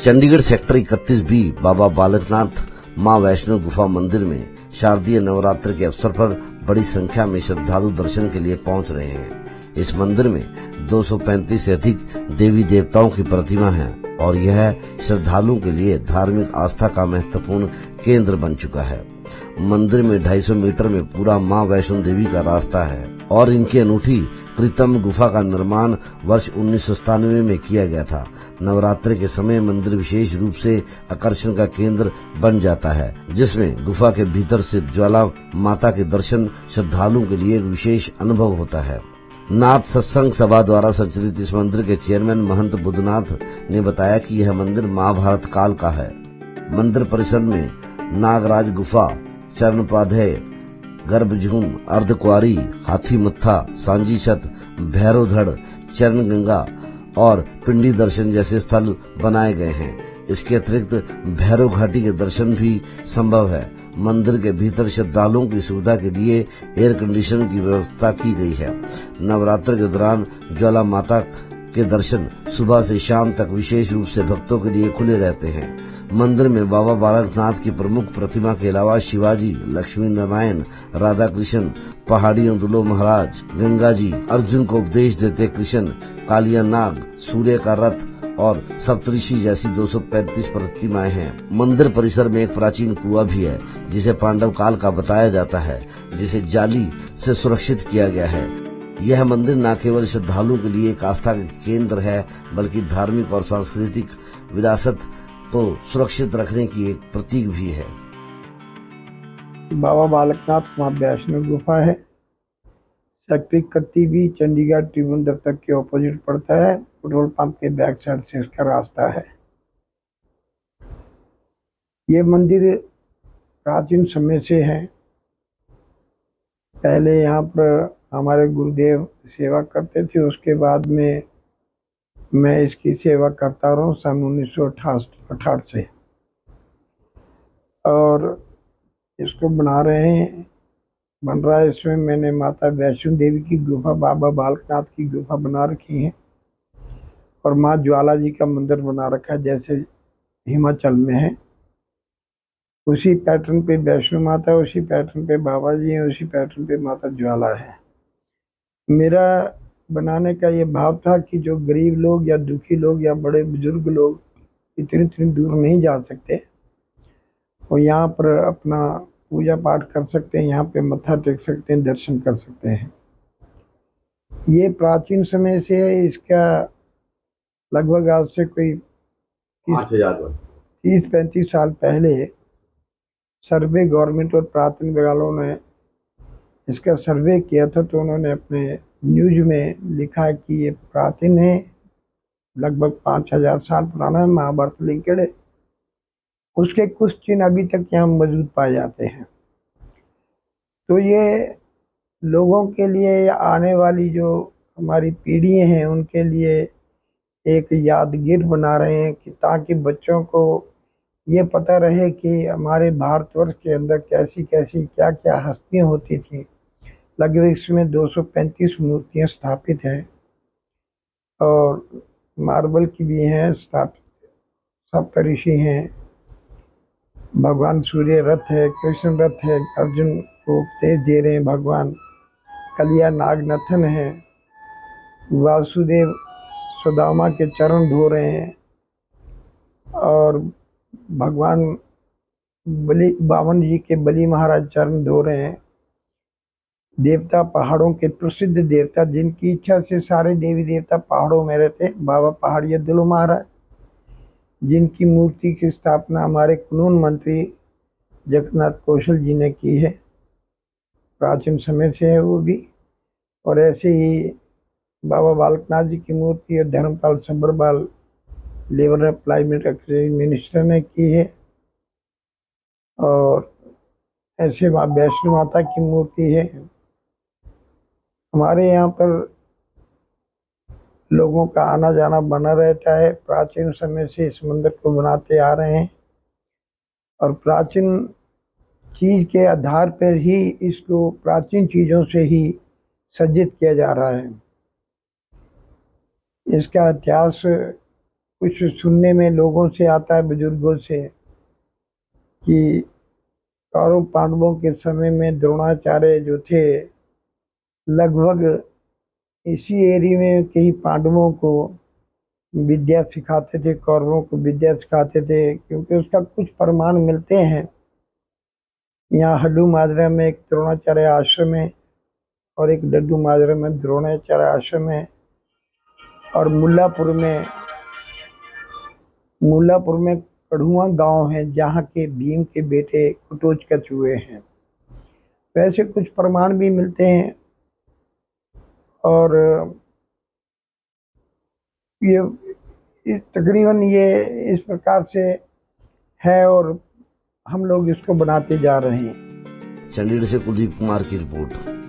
Chandigarh sector 31 B Baba Balaknath मां वैष्णो गुफा मंदिर में शारदीय नवरात्र के अवसर पर बड़ी संख्या में श्रद्धालु दर्शन के लिए पहुंच रहे हैं। इस मंदिर में 235 से अधिक देवी देवताओं की प्रतिमा है और यह श्रद्धालुओं के लिए धार्मिक आस्था का महत्वपूर्ण केंद्र बन चुका है। मंदिर में 250 मीटर में पूरा मां वैष्णो देवी का रास्ता है और इनकी अनूठी प्रीतम गुफा का निर्माण वर्ष 1997 में किया गया था। नवरात्र के समय मंदिर विशेष रूप से आकर्षण का केंद्र बन जाता है, जिसमें गुफा के भीतर से ज्वाला माता के दर्शन श्रद्धालुओं के लिए एक विशेष अनुभव होता है। नाथ सत्संग सभा द्वारा संचालित इस मंदिर के चेयरमैन महंत बुद्धनाथ ने बताया कि यह मंदिर महाभारत काल का है। मंदिर परिसर में नागराज गुफा, चरणपादय, गर्भजूम, अर्धकुआरी, हाथी मत्था, सांझी छत, भैरवधड़, चरण गंगा और पिंडी दर्शन जैसे स्थल बनाए गए हैं। इसके अतिरिक्त भैरव घाटी के दर्शन भी संभव है। मंदिर के भीतर श्रद्धालुओं की सुविधा के लिए एयर कंडीशन की व्यवस्था की गई है। नवरात्र के दौरान ज्वाला माता के दर्शन सुबह से शाम तक विशेष रूप से भक्तों के लिए खुले रहते हैं। मंदिर में बाबा बालकनाथ की प्रमुख प्रतिमा के अलावा शिवाजी, लक्ष्मी नारायण, राधा कृष्ण, पहाड़ियों दुल्लो महाराज, गंगा जी, अर्जुन को उपदेश देते कृष्ण, कालिया नाग, सूर्य का रथ और सप्तऋषि जैसी 235 प्रतिमाएं हैं। मंदिर परिसर में एक प्राचीन कुआं भी है, जिसे पांडव काल का बताया जाता है, जिसे जाली से सुरक्षित किया गया है। यह मंदिर न केवल श्रद्धालुओं के लिए एक आस्था का केंद्र है, बल्कि धार्मिक और सांस्कृतिक विरासत को सुरक्षित रखने की एक प्रतीक भी है। बाबा बालकनाथ मां वैष्णो गुफा है। सेक्टर 31 भी चंडीगढ़ ट्रिब्यून दफ्तर के ऑपोजिट पड़ता है। पेट्रोल पंप के बैक साइड से इसका रास्ता है। ये मंदिर प्राचीन समय से है। पहले यहाँ पर हमारे गुरुदेव सेवा करते थे, उसके बाद में मैं इसकी सेवा करता रहा हूँ सन 1968 से, और इसको बना रहे हैं, बन रहा है। इसमें मैंने माता वैष्णो देवी की गुफा, बाबा बालकनाथ की गुफा बना रखी है और माँ ज्वाला जी का मंदिर बना रखा है, जैसे हिमाचल में है। उसी पैटर्न पे वैष्णो माता, उसी पैटर्न पे बाबा जी हैं, उसी पैटर्न पे माता ज्वाला है। मेरा बनाने का ये भाव था कि जो गरीब लोग या दुखी लोग या बड़े बुजुर्ग लोग इतनी दूर नहीं जा सकते, वो यहाँ पर अपना पूजा पाठ कर सकते हैं, यहाँ पे मत्था टेक सकते हैं, दर्शन कर सकते हैं। ये प्राचीन समय से है। इसका लगभग आज से कोई 30-35 साल पहले सर्वे गवर्नमेंट और प्राचीन वालों ने इसका सर्वे किया था, तो उन्होंने अपने न्यूज में लिखा है कि ये प्राचीन है, लगभग 5000 साल पुराना है, महाभारत लिंकेड है। उसके कुछ चिन्ह अभी तक यहाँ मौजूद पाए जाते हैं। तो ये लोगों के लिए या आने वाली जो हमारी पीढ़ियाँ हैं उनके लिए एक यादगिर बना रहे हैं, कि ताकि बच्चों को ये पता रहे कि हमारे भारतवर्ष के अंदर कैसी कैसी क्या क्या हस्तियाँ होती थी। लगभग इसमें 235 मूर्तियाँ स्थापित हैं और मार्बल की भी हैं स्थापित। सप्तऋषि हैं, भगवान सूर्य रथ है, कृष्ण रथ है, अर्जुन को उपदेश दे रहे हैं भगवान, कलिया नागनाथन है, वासुदेव सुदामा के चरण धो रहे हैं और भगवान बलि बावन जी के बलि महाराज चरण धो रहे हैं। देवता पहाड़ों के प्रसिद्ध देवता, जिनकी इच्छा से सारे देवी देवता पहाड़ों में रहते, बाबा पहाड़िया दुल्लो महाराज, जिनकी मूर्ति की स्थापना हमारे कानून मंत्री जगन्नाथ कौशल जी ने की है, प्राचीन समय से है वो भी। और ऐसे ही बाबा बालकनाथ जी की मूर्ति और Dharampal Sabharwal labour employment minister ने की है। और ऐसे वैष्णो माता की मूर्ति है। हमारे यहाँ पर लोगों का आना जाना बना रहता है। प्राचीन समय से इस मंदिर को बनाते आ रहे हैं और प्राचीन चीज के आधार पर ही इसको प्राचीन चीजों से ही सज्जित किया जा रहा है। इसका इतिहास कुछ सुनने में लोगों से आता है, बुजुर्गों से, कि कौरव पांडवों के समय में द्रोणाचार्य जो थे लगभग इसी एरिया में कई पांडवों को विद्या सिखाते थे, कौरवों को विद्या सिखाते थे, क्योंकि उसका कुछ प्रमाण मिलते हैं। यहाँ हड्डू माजरा में एक द्रोणाचार्य आश्रम है और एक डड्डू माजरा में द्रोणाचार्य आश्रम है, और मुल्लापुर में कढ़ुआ गांव है जहाँ के भीम के बेटे कुटोचकच हुए हैं। वैसे कुछ प्रमाण भी मिलते हैं, और ये तकरीबन ये इस प्रकार से है, और हम लोग इसको बनाते जा रहे हैं। चंडीगढ़ से कुलदीप कुमार की रिपोर्ट।